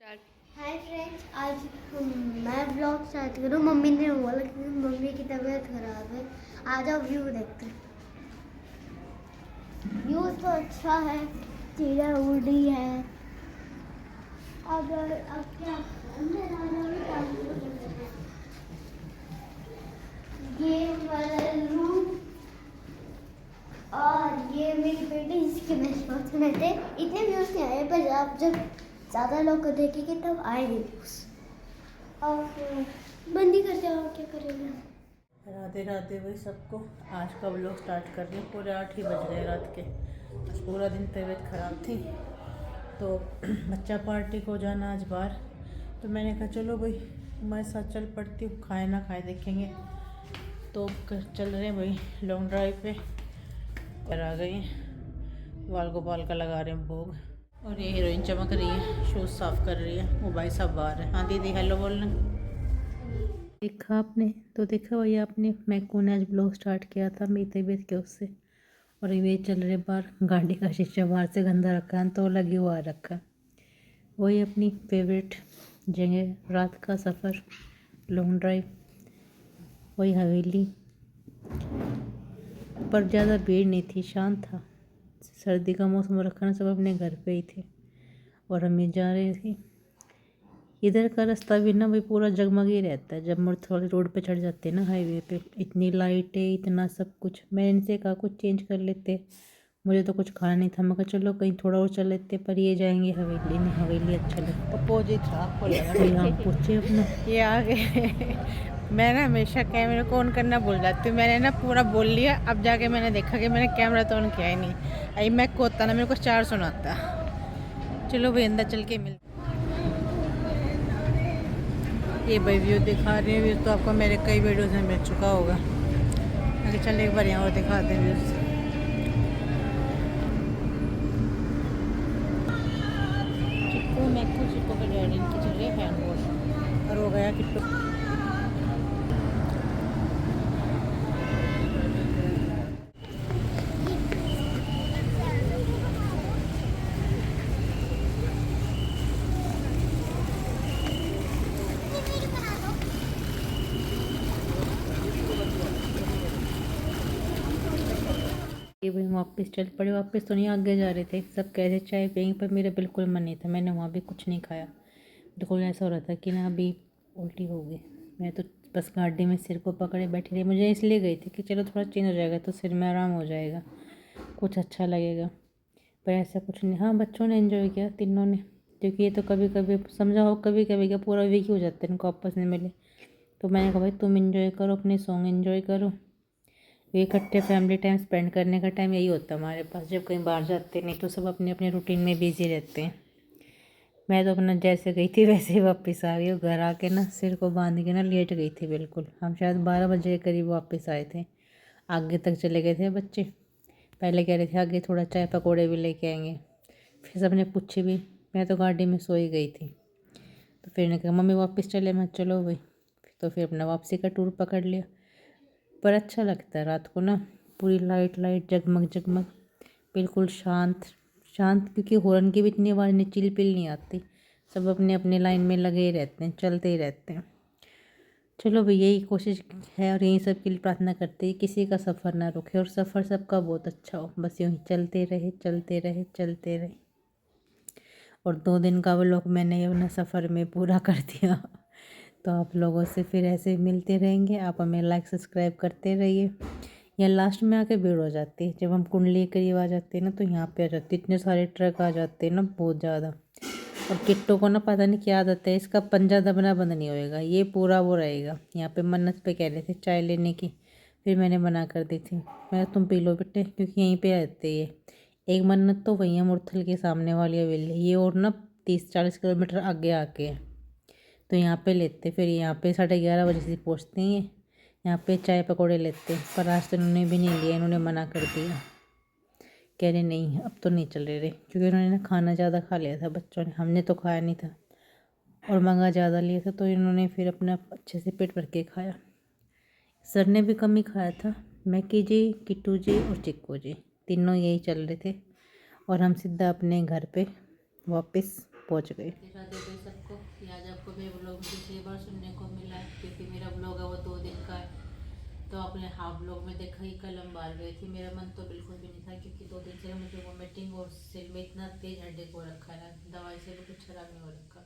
Hi friends, आज मैं blog start करूँ। मम्मी ने बोला कि मम्मी की तबीयत खराब है, आ जाओ व्यू देखते हैं। व्यू तो अच्छा है, चिड़िया उड़ रही है। अब क्या अंदर आना भी काम कर सकते हैं। गेम वाला रूम और ये मेरी बेटी जिसके बेस्ट बॉक्स में थे। इतने व्यूज नहीं आए, पर आप जब ज़्यादा लोग को देखेंगे तब आएंगे व्यूज। और बंदी कर जाओ, क्या करेंगे। राधे राधे भाई सबको। आज का व्लॉग स्टार्ट कर रहे हैं। पूरे 8 ही बज गए रात के। आज पूरा दिन तबीयत ख़राब थी तो बच्चा पार्टी को जाना आज बाहर, तो मैंने कहा चलो भाई हमारे साथ चल पड़ती हूँ, खाए ना खाए देखेंगे। तो चल रहे हैं भाई लॉन्ग ड्राइव पे। और आ गए हैं, बाल को बाल का लगा रहे हैं भोग। और ये हीरोइन चमक रही है, शूज़ साफ़ कर रही है। वो भाई साहब बाहर है। हाँ दीदी हेलो बोलना। देखा आपने तो देखा भैया आपने, मैं कौन आज ब्लॉग स्टार्ट किया था मेरी तबीयत के उससे। और ये चल रहे बाहर, गाड़ी का शीशा बाहर से गंदा रखा है तो लगी हुआ रखा। वही अपनी फेवरेट जगह, रात का सफ़र, लॉन्ग ड्राइव, वही हवेली। पर ज़्यादा भीड़ नहीं थी, शांत था। सर्दी का मौसम रखा ना, सब अपने घर पे ही थे। और हम ये जा रहे थे। इधर का रास्ता भी ना भाई पूरा जगमग ही रहता है। जब मोड़ थोड़ी रोड पे चढ़ जाते हैं ना हाईवे पे, इतनी लाइटें, इतना सब कुछ। मैं इनसे कहा कुछ चेंज कर लेते, मुझे तो कुछ खाना नहीं था। मैं कहा चलो कहीं थोड़ा और चल लेते, पर ये जाएंगे हवेली। नहीं हवेली अच्छा लगता। अपोजिट था आपको लगा यहाँ पूछे अपना ये आ गए। मैं ना हमेशा कैमरे को ऑन करना भूल जाती हूँ। मैंने ना पूरा बोल लिया, अब जाके मैंने देखा कि मैंने कैमरा तो ऑन किया ही नहीं। आई मैं को होता ना मेरे को 4 सुनाता। चलो भाई अंदर चल के मिल। ये भाई व्यू दिखा रही है। व्यू तो आपको मेरे कई वीडियोज़ में मिल चुका होगा। आगे चल एक बार यहाँ और दिखाते हैं व्यूज़। चिक्कू मैक्कू चिक्कू के डैडी की चल रही है हैंड वॉश, और हो गया किट्टू। ये भाई वापस चल पड़े। वापस तो नहीं, आगे जा रहे थे। सब कह रहे चाय पियेंगे, पर मेरा बिल्कुल मन नहीं था। मैंने वहाँ भी कुछ नहीं खाया। बिल्कुल ऐसा हो रहा था कि ना अभी उल्टी हो गई। मैं तो बस गाड़ी में सिर को पकड़े बैठी रही। मुझे इसलिए गई थी कि चलो थोड़ा चेंज हो जाएगा तो सिर में आराम हो जाएगा, कुछ अच्छा लगेगा। पर ऐसा कुछ नहीं। हाँ बच्चों ने एंजॉय किया, तीनों ने, क्योंकि ये तो कभी कभी समझा हो, कभी कभी क्या पूरा वीक ही हो जाता है इनको आपस में मिले। तो मैंने कहा भाई तुम एंजॉय करो, अपने सॉन्ग एंजॉय करो। ये इकट्ठे फैमिली टाइम स्पेंड करने का टाइम यही होता है हमारे पास, जब कहीं बाहर जाते। नहीं तो सब अपने अपने रूटीन में बिजी रहते हैं। मैं तो अपना जैसे गई थी वैसे ही वापस आ गई हूँ। घर आके ना सिर को बांध के ना लेट गई थी बिल्कुल। हम शायद 12 बजे के करीब वापस आए थे। आगे तक चले गए थे बच्चे। पहले कह रहे थे आगे थोड़ा चाय पकौड़े भी लेके आएंगे। फिर सबने पूछे भी। मैं तो गाड़ी में सोई गई थी। तो फिर ने कहा मम्मी वापस चले। मैं चलो भाई। तो फिर अपना वापसी का टूर पकड़ लिया। पर अच्छा लगता है रात को ना, पूरी लाइट लाइट, जगमग जगमग, बिल्कुल शांत शांत। क्योंकि हॉर्न की भी इतनी आवाज़ नहीं, चिल नहीं आती। सब अपने अपने लाइन में लगे ही रहते हैं, चलते ही रहते हैं। चलो भाई यही कोशिश है और यही सब के लिए प्रार्थना करते हैं, किसी का सफ़र ना रुके और सफ़र सबका बहुत अच्छा हो। बस यूँ ही चलते रहे चलते रहे चलते रहे। और 2 दिन का व्लॉग मैंने अपना सफ़र में पूरा कर दिया। तो आप लोगों से फिर ऐसे मिलते रहेंगे। आप हमें लाइक सब्सक्राइब करते रहिए। यहाँ लास्ट में आके भीड़ हो जाती है। जब हम कुंडली के करीब आ जाते हैं ना, तो यहाँ पे आ जाते, इतने सारे ट्रक आ जाते हैं ना, बहुत ज़्यादा। और किट्टो को ना पता नहीं क्या आदत है, इसका पंजा दबना बंद नहीं होएगा। ये पूरा वो रहेगा। यहाँ पे मन्नत पे कह रहे थे चाय लेने की, फिर मैंने मना कर दी थी। मैं तुम पी लो बेटे, क्योंकि यहीं पे रहते ये। एक मन्नत तो वही है मुरथल के सामने वाली हवेली, ये और ना 30-40 किलोमीटर आगे आके है। तो यहाँ पे लेते, फिर यहाँ पे 11:30 बजे से पहुँचते हैं। यहाँ पे चाय पकौड़े लेते हैं। पर आज तो इन्होंने भी नहीं लिया, इन्होंने मना कर दिया। कह रहे नहीं अब तो नहीं चल रहे, क्योंकि उन्होंने ना खाना ज़्यादा खा लिया था बच्चों ने। हमने तो खाया नहीं था और मंगा ज़्यादा लिया था, तो इन्होंने फिर अपना अच्छे से पेट भर के खाया। सर ने भी कम ही खाया था। मैकी जी, किट्टू जी और चिक्कू जी, तीनों यही चल रहे थे। और हम सीधा अपने घर पे वापस पहुंच गए। दिखा देते हैं सबको कि आज आपको मेरे ब्लॉग में दूसरी बार सुनने को मिला है, क्योंकि मेरा ब्लॉग है वो 2 दिन का है। तो आपने हाफ ब्लॉग में देखा ही, कल हम बाहर गए थे। मेरा मन तो बिल्कुल भी नहीं था, क्योंकि 2 दिन से मुझे वॉमिटिंग और सिर में इतना तेज हेडेक हो रखा है ना, दवाई से भी कुछ खराब नहीं हो रखा।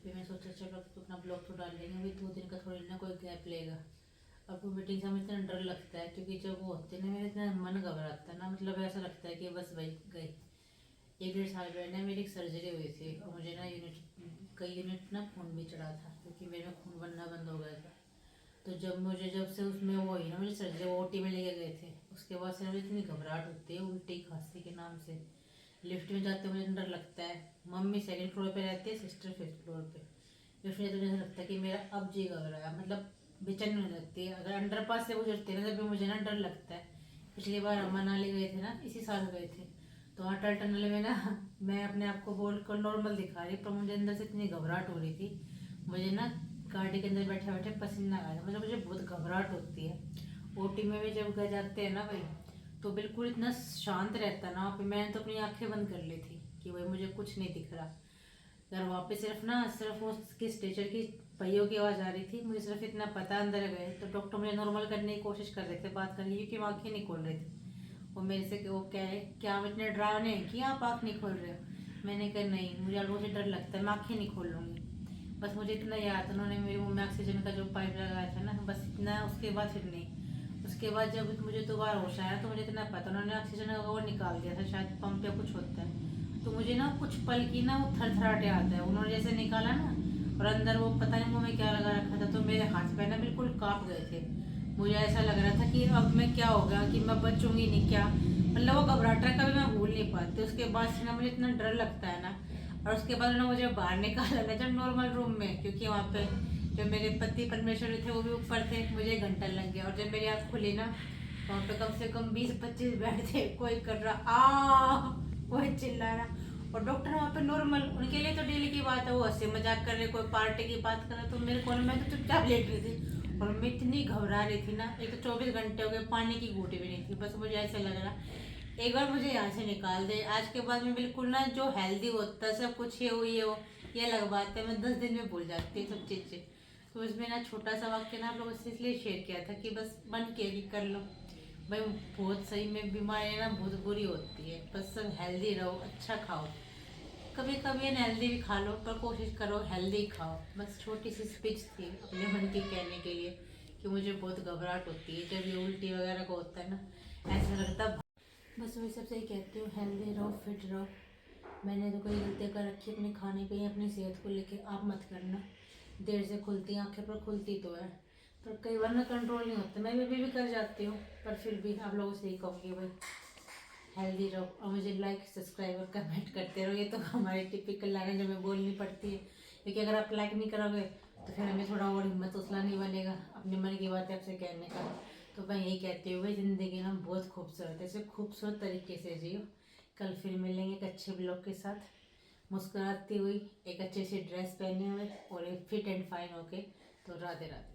फिर मैं सोचा चलो तो अपना ब्लॉग तो डाल लेंगे, अभी 2 दिन का थोड़ी ना कोई गैप लेगा। अब वॉमिटिंग से मुझे इतना डर लगता है, क्योंकि जब वो होते हैं ना मेरा इतना मन घबराता है ना, मतलब ऐसा लगता है कि बस भाई गई। 1 डेढ़ साल पहले ना मेरी एक सर्जरी हुई थी, और मुझे ना कई यूनिट ना खून भी चढ़ा था, क्योंकि मेरे में खून बनना बंद हो गया था। तो जब से उसमें वो हुई ना मुझे सर्जरी, वो ओटी में लेके गए थे, उसके बाद से मुझे इतनी घबराहट होती है उल्टी खांसी के नाम से। लिफ्ट में जाते हुए मुझे डर लगता है। मम्मी 2nd फ्लोर पे रहती है, सिस्टर 5th फ्लोर पे। लिफ्ट में जाते मुझे लगता है कि मेरा अब जी घबराया, मतलब बेचैन होने लगती है। अगर अंडरपास से गुजरते हैं ना, तब भी मुझे ना डर लगता है। पिछली बार हम मनाली गए थे ना, इसी साल गए थे, तो अटल टनल में ना मैं अपने आप को बोल कर नॉर्मल दिखा रही, पर मुझे अंदर से इतनी घबराहट हो रही थी। मुझे ना गाड़ी के अंदर बैठे बैठे पसीना आ रहा, मतलब मुझे बहुत घबराहट होती है। ओटी में भी जब गए जाते हैं ना भाई, तो बिल्कुल इतना शांत रहता है ना वहाँ पे। मैंने तो अपनी आंखें बंद कर ली थी कि भाई मुझे कुछ नहीं दिख रहा। अगर वहाँ पे सिर्फ उसके स्ट्रेचर की पहियों की आवाज़ आ रही थी, मुझे सिर्फ इतना पता। अंदर गए तो डॉक्टर मुझे नॉर्मल करने की कोशिश कर रहे थे बात करने की, क्योंकि वो आँखें नहीं खोल रहे थे। वो मेरे से वो क्या है, क्या आप इतने डरावने हैं कि आप आँख नहीं खोल रहे हो? मैंने कहा नहीं, मुझे डर लगता है, मैं आँखें नहीं खोल लूँगी। बस मुझे इतना याद, उन्होंने मेरे मुँह में ऑक्सीजन का जो पाइप लगाया था ना, बस इतना। उसके बाद फिर नहीं। उसके बाद जब मुझे दोबारा होश आया तो मुझे इतना पता, उन्होंने ऑक्सीजन का वो निकाल दिया था, शायद पंप या कुछ होता है। तो मुझे ना कुछ पल की ना वो थरथराटे आता है, उन्होंने जैसे निकाला ना, और अंदर वो पता नहीं मुँह में क्या लगा रखा था, तो मेरे हाथ पैर ना बिल्कुल काँप गए थे। मुझे ऐसा लग रहा था कि अब मैं क्या होगा, कि मैं बचूंगी नहीं क्या, मतलब वो घबराहट कभी मैं भूल नहीं पाती। उसके बाद से ना मुझे इतना डर लगता है ना। और उसके बाद उन्होंने मुझे बाहर निकाला ना जब नॉर्मल रूम में, क्योंकि वहाँ पे जो मेरे पति परमेश्वर थे वो भी ऊपर थे, मुझे 1 घंटा लग गया। और जब मेरी आँख खुली ना, वहाँ पे कम से कम 20-25 बेड थे, कोई कर रहा आ, कोई चिल्ला रहा। और डॉक्टर वहाँ पे नॉर्मल, उनके लिए तो डेली की बात है, वो हंसी मजाक कर रहे, कोई पार्टी की बात कर रहे। तो मेरे को, मैं तो चुपचाप लेट रही थी, और मैं इतनी घबरा रही थी ना। एक तो 24 घंटे हो गए, पानी की घूंटी भी नहीं थी। बस मुझे ऐसा लग रहा एक बार मुझे यहाँ से निकाल दे, आज के बाद में बिल्कुल ना जो हेल्दी होता है सब कुछ, ये हो ये अलग बात है, मैं 10 दिन में भूल जाती हूँ सब चीज़ें। तो इसमें ना छोटा सा वाक्य ना आप लोगों से इसलिए शेयर किया था कि बस मन किया कि कर लो भाई। बहुत सही में बीमारी ना बहुत बुरी होती है, बस सब हेल्दी रहो, अच्छा खाओ। कभी कभी अनहेल्दी भी खा लो, पर कोशिश करो हेल्दी खाओ। बस छोटी सी स्पीच थी अपने मन की कहने के लिए, कि मुझे बहुत घबराहट होती है जब ये उल्टी वगैरह का होता है ना, ऐसा लगता। बस वही सबसे ही कहती हूँ, हेल्दी रहो, फिट रहो। मैंने तो कोई गलती कर रखी अपने खाने पे, अपनी सेहत को लेके, आप मत करना। देर से खुलती आंखें, पर खुलती तो है, पर कई बार ना कंट्रोल नहीं होता। मैं भी कर जाती हूँ, पर फिर भी आप लोगों से ही कहूँगी भाई हेल्दी रहो, और मुझे लाइक सब्सक्राइब और कमेंट करते रहो। ये तो हमारी टिपिकल लाइन है जो हमें बोलनी पड़ती है, क्योंकि अगर आप लाइक नहीं करोगे तो फिर हमें थोड़ा और हिम्मत हौसला नहीं बनेगा अपने मन की बातें आपसे कहने का। तो मैं यही कहती हूँ भाई, ज़िंदगी ना बहुत खूबसूरत है, इसे खूबसूरत तरीके से जियो। कल फिर मिलेंगे एक अच्छे ब्लॉग के साथ, मुस्कुराती हुई, एक अच्छी सी ड्रेस पहने हुए, और एक फिट एंड फाइन होके। तो राधे राधे।